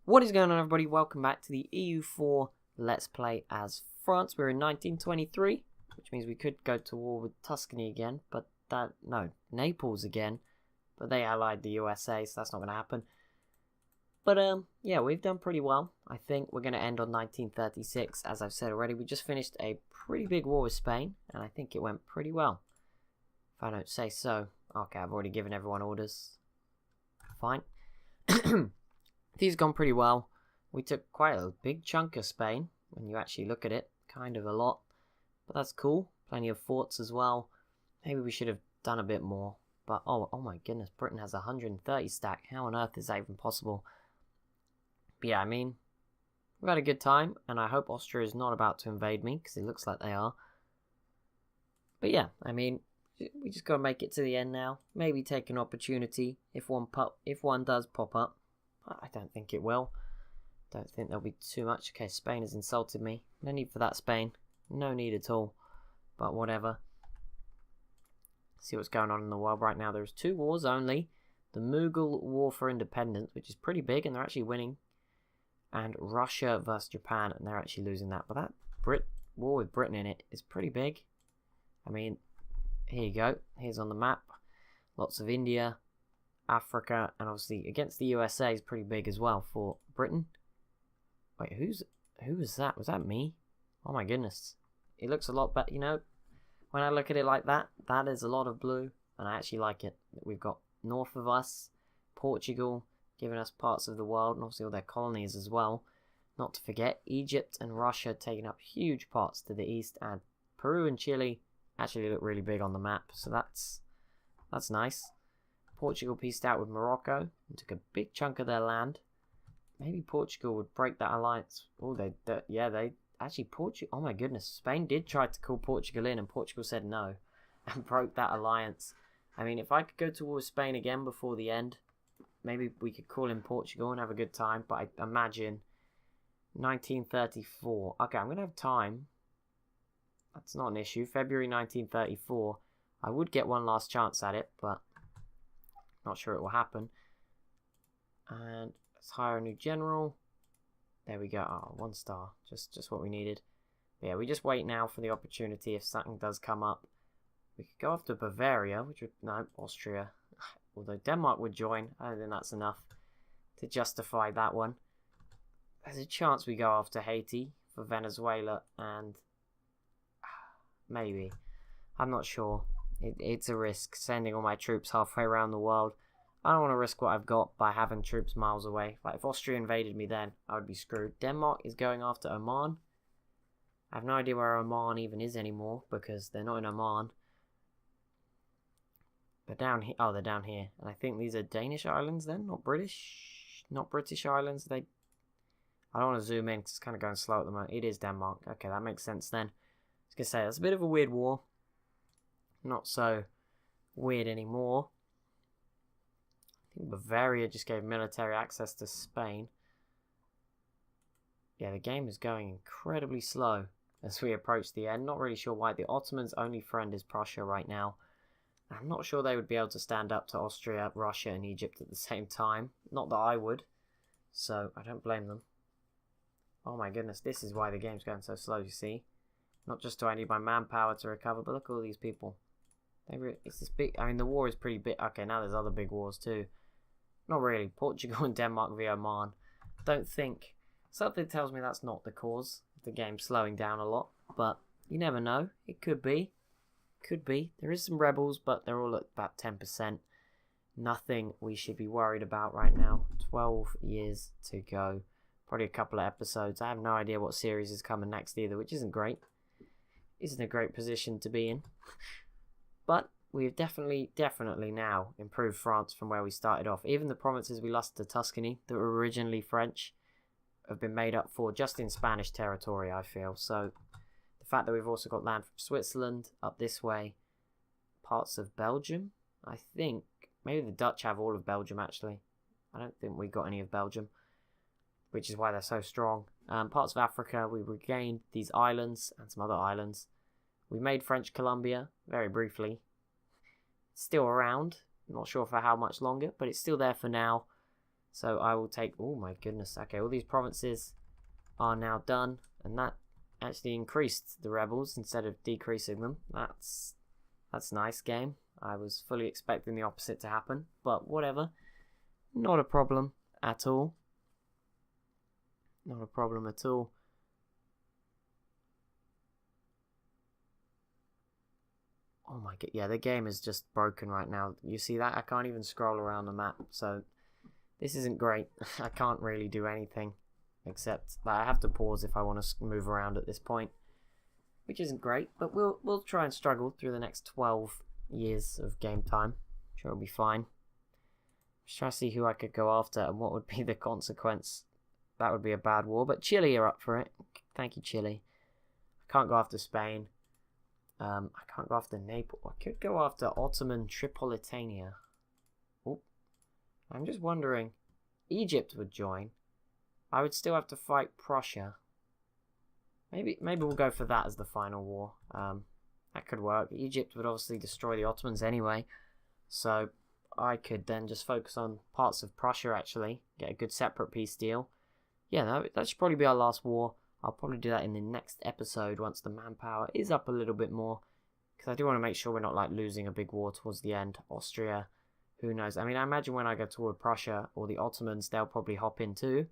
What is going on, everybody? Welcome back to the EU4 Let's Play as France. We're in 1923, which means we could go to war with Tuscany again, but Naples again, but they allied the USA, so that's not going to happen. But, yeah, we've done pretty well. I think we're going to end on 1936, as I've said already. We just finished a pretty big war with Spain, and I think it went pretty well, if I don't say so. Okay, I've already given everyone orders. Fine. These gone pretty well. We took quite a big chunk of Spain, when you actually look at it. Kind of a lot. But that's cool. Plenty of forts as well. Maybe we should have done a bit more. But, oh my goodness, Britain has 130 stack. How on earth is that even possible? But yeah, I mean, we've had a good time, and I hope Austria is not about to invade me, because it looks like they are. But yeah, I mean, we just got to make it to the end now. Maybe take an opportunity if one does pop up. I don't think it will. Don't think there'll be too much. Okay, Spain has insulted me. No need for that, Spain. No need at all. But whatever. See what's going on in the world right now. There's 2 wars only. The Mughal War for Independence, which is pretty big, and they're actually winning. And Russia versus Japan, and they're actually losing that. But that war with Britain in it is pretty big. I mean, here you go. Here's on the map. Lots of India, Africa, and obviously against the USA is pretty big as well for Britain. Wait, who was that? Was that me? Oh my goodness. It looks a lot better, you know. When I look at it like that, that is a lot of blue, and I actually like it. We've got north of us, Portugal, giving us parts of the world, and obviously all their colonies as well. Not to forget, Egypt and Russia taking up huge parts to the east, and Peru and Chile actually look really big on the map, so that's nice. Portugal pieced out with Morocco and took a big chunk of their land. Maybe Portugal would break that alliance. Oh, they actually, Portugal. Oh my goodness, Spain did try to call Portugal in, and Portugal said no, and broke that alliance. I mean, if I could go to war with Spain again before the end, maybe we could call in Portugal and have a good time. But I imagine 1934. Okay, I'm gonna have time. That's not an issue. February 1934. I would get one last chance at it, but not sure it will happen. And let's hire a new general. There we go. Oh, 1 star. Just what we needed. But yeah, we just wait now for the opportunity if something does come up. We could go after Bavaria, which would... No, Austria. Although Denmark would join. I don't think that's enough to justify that one. There's a chance we go after Haiti for Venezuela and... maybe. I'm not sure. It's a risk, sending all my troops halfway around the world. I don't want to risk what I've got by having troops miles away. Like, if Austria invaded me then, I would be screwed. Denmark is going after Oman. I have no idea where Oman even is anymore, because they're not in Oman. They're down here. Oh, they're down here. And I think these are Danish islands then, not British. Not British islands. I don't want to zoom in, because it's kind of going slow at the moment. It is Denmark. Okay, that makes sense then. I was going to say, that's a bit of a weird war. Not so weird anymore. I think Bavaria just gave military access to Spain. Yeah, the game is going incredibly slow as we approach the end. Not really sure why. The Ottomans' only friend is Prussia right now. I'm not sure they would be able to stand up to Austria, Russia, and Egypt at the same time. Not that I would. So, I don't blame them. Oh my goodness, this is why the game's going so slow, you see. Not just do I need my manpower to recover, but look at all these people. It's this big... I mean, the war is pretty big. Okay, now there's other big wars too. Not really. Portugal and Denmark via Oman. Don't think... Something tells me that's not the cause of the game slowing down a lot. But you never know. It could be. Could be. There is some rebels, but they're all at about 10%. Nothing we should be worried about right now. 12 years to go. Probably a couple of episodes. I have no idea what series is coming next either, which isn't great. Isn't a great position to be in. But we've definitely now improved France from where we started off. Even the provinces we lost to Tuscany that were originally French have been made up for just in Spanish territory, I feel. So the fact that we've also got land from Switzerland up this way, parts of Belgium, I think. Maybe the Dutch have all of Belgium, actually. I don't think we got any of Belgium, which is why they're so strong. Parts of Africa, we regained these islands and some other islands. We made French Columbia, very briefly. It's still around. I'm not sure for how much longer, but it's still there for now. So I will take... Oh my goodness. Okay, all these provinces are now done. And that actually increased the rebels instead of decreasing them. That's nice, game. I was fully expecting the opposite to happen. But whatever. Not a problem at all. Not a problem at all. Oh my god, yeah, the game is just broken right now. You see that? I can't even scroll around the map, so this isn't great. I can't really do anything except that I have to pause if I want to move around at this point, which isn't great, but we'll try and struggle through the next 12 years of game time. I'm sure it'll be fine. Just trying to see who I could go after and what would be the consequence. That would be a bad war, but Chile are up for it. Thank you, Chile. I can't go after Spain. I can't go after Naples. I could go after Ottoman Tripolitania. Oh, I'm just wondering. Egypt would join. I would still have to fight Prussia. Maybe we'll go for that as the final war. That could work. Egypt would obviously destroy the Ottomans anyway, so I could then just focus on parts of Prussia. Actually, get a good separate peace deal. Yeah, that should probably be our last war. I'll probably do that in the next episode once the manpower is up a little bit more. Because I do want to make sure we're not like losing a big war towards the end. Austria, who knows. I mean, I imagine when I go toward Prussia or the Ottomans, they'll probably hop in too.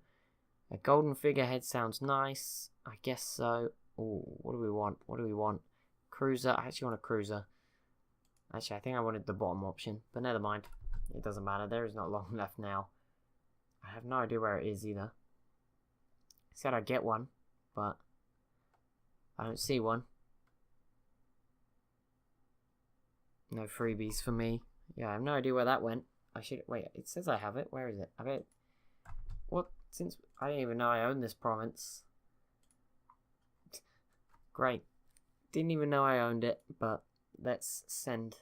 A golden figurehead sounds nice. I guess so. Ooh, what do we want? What do we want? Cruiser. I actually want a cruiser. Actually, I think I wanted the bottom option. But never mind. It doesn't matter. There is not long left now. I have no idea where it is either. I said I'd get one, but I don't see one. No freebies for me. Yeah, I have no idea where that went. I should... Wait, it says I have it. Where is it? I bet... What? Since... I didn't even know I owned this province. Great. Didn't even know I owned it, but let's send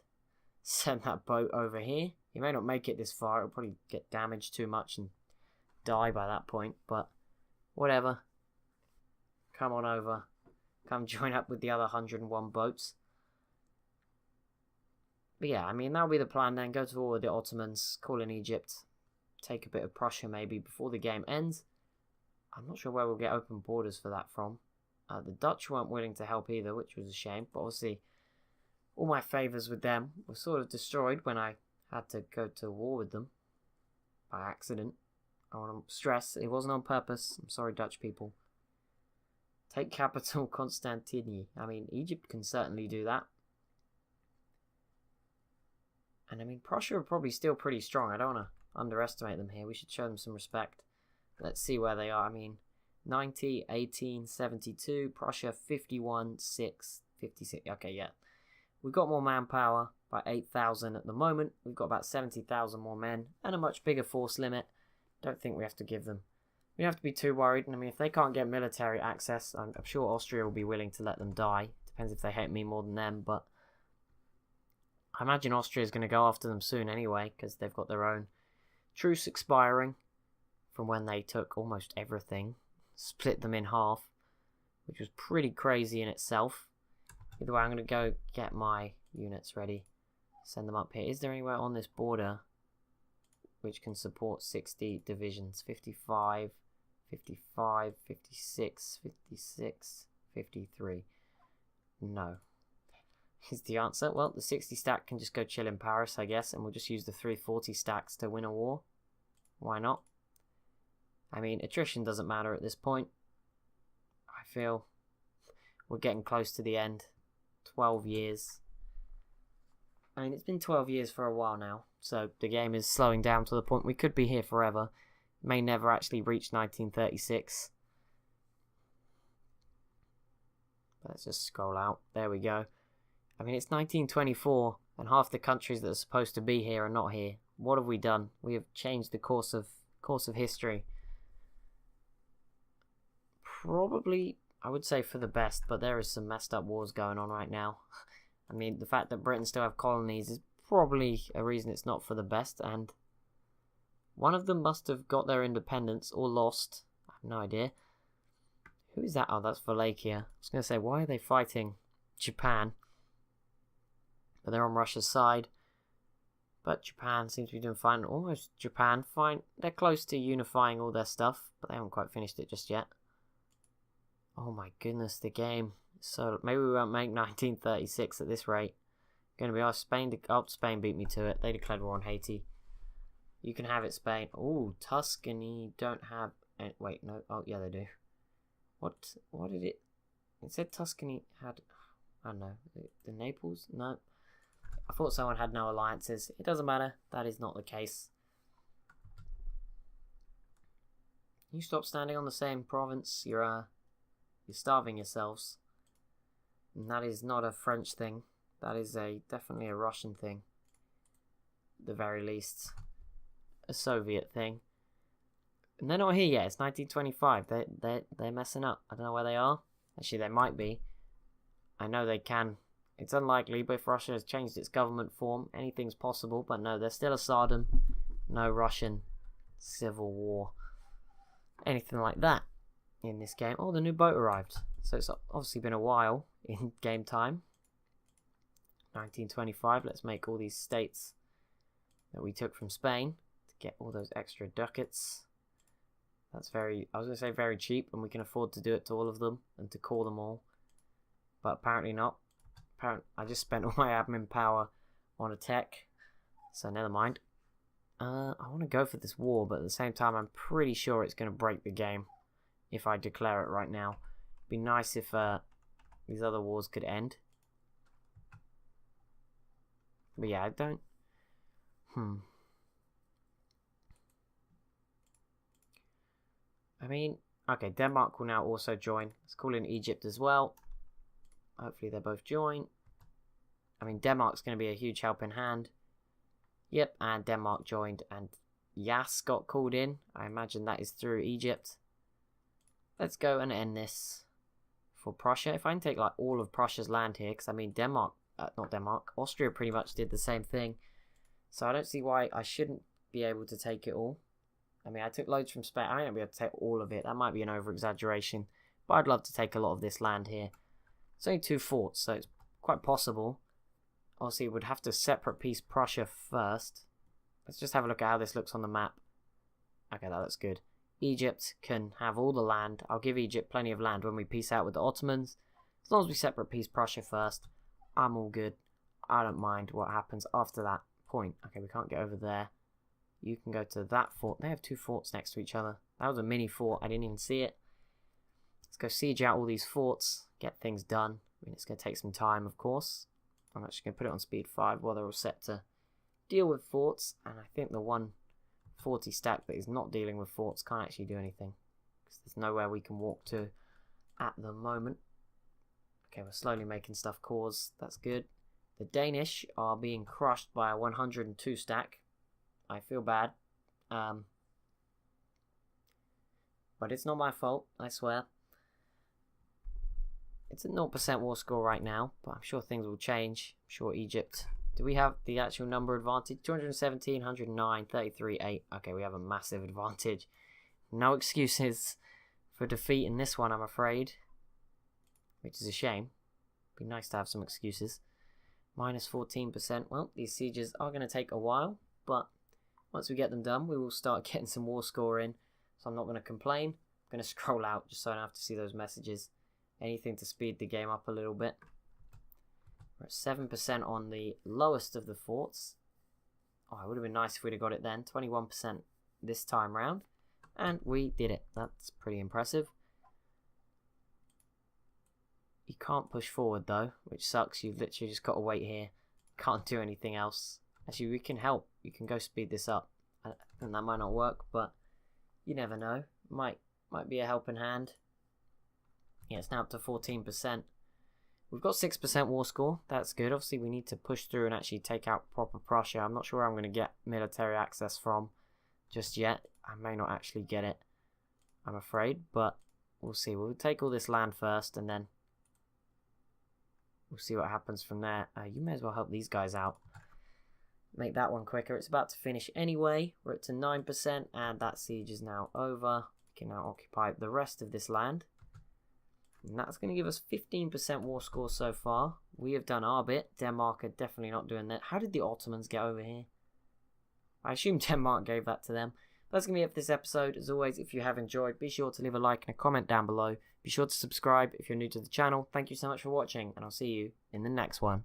that boat over here. You may not make it this far. It'll probably get damaged too much and die by that point, but whatever. Come on over. Come join up with the other 101 boats. But yeah, I mean, that'll be the plan then. Go to war with the Ottomans, call in Egypt, take a bit of Prussia maybe before the game ends. I'm not sure where we'll get open borders for that from. The Dutch weren't willing to help either, which was a shame. But obviously, all my favours with them were sort of destroyed when I had to go to war with them by accident. I want to stress, it wasn't on purpose. I'm sorry, Dutch people. Take capital Constantinople. I mean, Egypt can certainly do that. And I mean, Prussia are probably still pretty strong. I don't want to underestimate them here. We should show them some respect. Let's see where they are. I mean, 90, 18, 72. Prussia, 51, 6, 56. Okay, yeah. We've got more manpower by 8,000 at the moment. We've got about 70,000 more men and a much bigger force limit. Don't think we have to give them. We don't have to be too worried. I mean, if they can't get military access, I'm sure Austria will be willing to let them die. Depends if they hate me more than them, but I imagine Austria is going to go after them soon anyway, because they've got their own truce expiring from when they took almost everything, split them in half, which was pretty crazy in itself. Either way, I'm going to go get my units ready, send them up here. Is there anywhere on this border which can support 60 divisions? 55, 55, 56, 56, 53. No. Is the answer. Well, the 60 stack can just go chill in Paris, I guess, and we'll just use the 340 stacks to win a war. Why not? I mean, attrition doesn't matter at this point. I feel we're getting close to the end. 12 years. I mean, it's been 12 years for a while now, so the game is slowing down to the point we could be here forever. May never actually reach 1936. Let's just scroll out. There we go. I mean, it's 1924, and half the countries that are supposed to be here are not here. What have we done? We have changed the course of history. Probably, I would say for the best, but there is some messed up wars going on right now. I mean, the fact that Britain still have colonies is probably a reason it's not for the best, and one of them must have got their independence or lost. I have no idea. Who is that? Oh, that's Wallachia. I was going to say, why are they fighting Japan? But they're on Russia's side. But Japan seems to be doing fine. Almost Japan, fine. They're close to unifying all their stuff, but they haven't quite finished it just yet. Oh my goodness, the game. So maybe we won't make 1936 at this rate. Going to be Spain. Spain beat me to it. They declared war on Haiti. You can have it, Spain. Oh, Tuscany don't have. Wait, no. Oh, yeah, they do. What did it? It said Tuscany had. I don't know. The Naples? No. I thought someone had no alliances. It doesn't matter. That is not the case. You stop standing on the same province. You're starving yourselves. And that is not a French thing. That is definitely a Russian thing. At the very least. A Soviet thing. And they're not here yet. It's 1925. They're messing up. I don't know where they are. Actually, they might be. I know they can. It's unlikely, but if Russia has changed its government form, anything's possible. But no, they're still a Tsardom. No Russian civil war. Anything like that in this game. Oh, the new boat arrived. So it's obviously been a while in game time. 1925. Let's make all these states that we took from Spain to get all those extra ducats. That's very, I was going to say very cheap, and we can afford to do it to all of them and to call them all. But apparently not. I just spent all my admin power on a tech, so never mind. I want to go for this war, but at the same time, I'm pretty sure it's going to break the game if I declare it right now. It'd be nice if these other wars could end. But yeah, I don't. I mean, okay, Denmark will now also join. Let's call in Egypt as well. Hopefully they both join. I mean, Denmark's going to be a huge helping hand. Yep, and Denmark joined, and Yas got called in. I imagine that is through Egypt. Let's go and end this for Prussia. If I can take like all of Prussia's land here, because I mean Austria pretty much did the same thing. So I don't see why I shouldn't be able to take it all. I mean, I took loads from Spain. I might not be able to take all of it. That might be an over-exaggeration. But I'd love to take a lot of this land here. It's only 2 forts, so it's quite possible. Obviously, we'd have to separate piece Prussia first. Let's just have a look at how this looks on the map. Okay, that looks good. Egypt can have all the land. I'll give Egypt plenty of land when we peace out with the Ottomans. As long as we separate piece Prussia first, I'm all good. I don't mind what happens after that point. Okay, we can't get over there. You can go to that fort. They have 2 forts next to each other. That was a mini fort. I didn't even see it. Let's go siege out all these forts. Get things done. I mean, it's going to take some time, of course. I'm actually going to put it on speed 5 while they're all set to deal with forts. And I think the 140 stack that is not dealing with forts can't actually do anything. Because there's nowhere we can walk to at the moment. Okay, we're slowly making stuff cause. That's good. The Danish are being crushed by a 102 stack. I feel bad. But it's not my fault, I swear. It's a 0% war score right now, but I'm sure things will change. I'm sure Egypt. Do we have the actual number advantage? 217, 109, 33, 8. Okay, we have a massive advantage. No excuses for defeat in this one, I'm afraid. Which is a shame. Be nice to have some excuses. Minus 14%. Well, these sieges are going to take a while, but once we get them done, we will start getting some war score in. So I'm not going to complain. I'm going to scroll out just so I don't have to see those messages. Anything to speed the game up a little bit. We're at 7% on the lowest of the forts. Oh, it would have been nice if we'd have got it then. 21% this time round. And we did it. That's pretty impressive. You can't push forward though, which sucks. You've literally just got to wait here. Can't do anything else. Actually, we can help. You can go speed this up. And that might not work, but you never know. Might be a helping hand. Yeah, it's now up to 14%. We've got 6% war score. That's good. Obviously, we need to push through and actually take out proper Prussia. I'm not sure where I'm going to get military access from just yet. I may not actually get it, I'm afraid. But we'll see. We'll take all this land first and then we'll see what happens from there. You may as well help these guys out. Make that one quicker. It's about to finish anyway. We're up to 9% and that siege is now over. We can now occupy the rest of this land. And that's going to give us 15% war score so far. We have done our bit. Denmark are definitely not doing that. How did the Ottomans get over here? I assume Denmark gave that to them. That's going to be it for this episode. As always, if you have enjoyed, be sure to leave a like and a comment down below. Be sure to subscribe if you're new to the channel. Thank you so much for watching, and I'll see you in the next one.